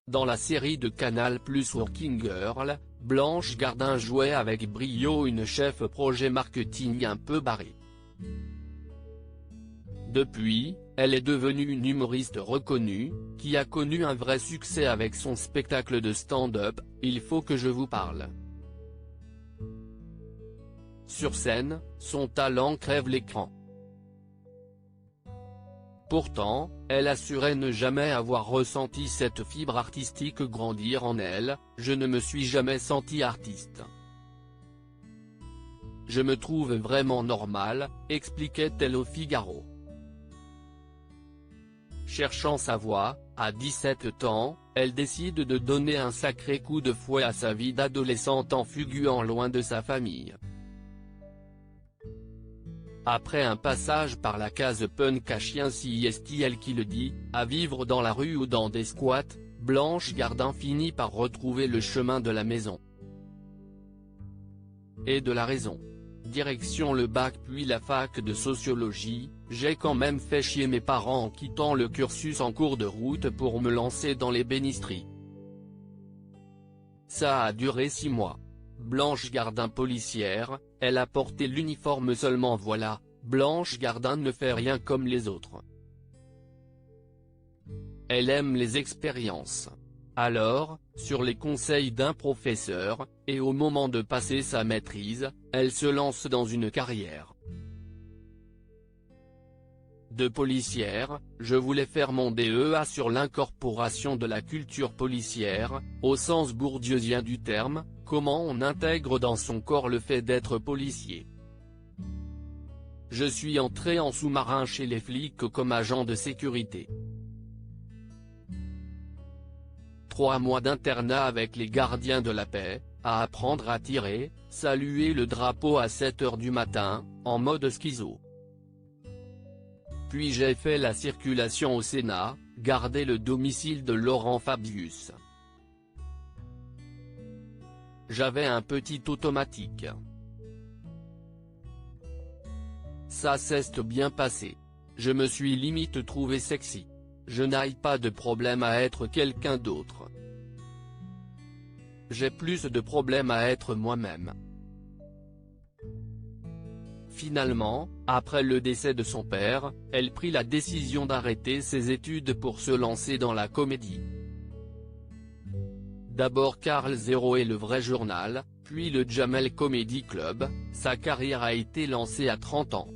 Dans la série de Canal+ Working Girl, Blanche Gardin jouait avec brio une chef projet marketing un peu barrée. Depuis, elle est devenue une humoriste reconnue, qui a connu un vrai succès avec son spectacle de stand-up, Il faut que je vous parle. Sur scène, son talent crève l'écran. Pourtant, elle assurait ne jamais avoir ressenti cette fibre artistique grandir en elle. « Je ne me suis jamais sentie artiste. Je me trouve vraiment normale », expliquait-elle au Figaro. Cherchant sa voie, à 17 ans, elle décide de donner un sacré coup de fouet à sa vie d'adolescente en fuguant loin de sa famille. Après un passage par la case punk à chien si est-il qui le dit, à vivre dans la rue ou dans des squats, Blanche Gardin finit par retrouver le chemin de la maison. Et de la raison. Direction le bac puis la fac de sociologie, j'ai quand même fait chier mes parents en quittant le cursus en cours de route pour me lancer dans l'ébénisterie. Ça a duré 6 mois. Blanche Gardin policière, elle a porté l'uniforme seulement voilà, Blanche Gardin ne fait rien comme les autres. Elle aime les expériences. Alors, sur les conseils d'un professeur, et au moment de passer sa maîtrise, elle se lance dans une carrière de policière. Je voulais faire mon DEA sur l'incorporation de la culture policière, au sens bourdieusien du terme, comment on intègre dans son corps le fait d'être policier. Je suis entré en sous-marin chez les flics comme agent de sécurité. 3 mois d'internat avec les gardiens de la paix, à apprendre à tirer, saluer le drapeau à 7 h du matin, en mode schizo. Puis j'ai fait la circulation au Sénat, garder le domicile de Laurent Fabius. J'avais un petit automatique. Ça s'est bien passé. Je me suis limite trouvé sexy. Je n'ai pas de problème à être quelqu'un d'autre. J'ai plus de problème à être moi-même. Finalement, après le décès de son père, elle prit la décision d'arrêter ses études pour se lancer dans la comédie. D'abord Carl Zero et le Vrai Journal, puis le Jamel Comedy Club, sa carrière a été lancée à 30 ans.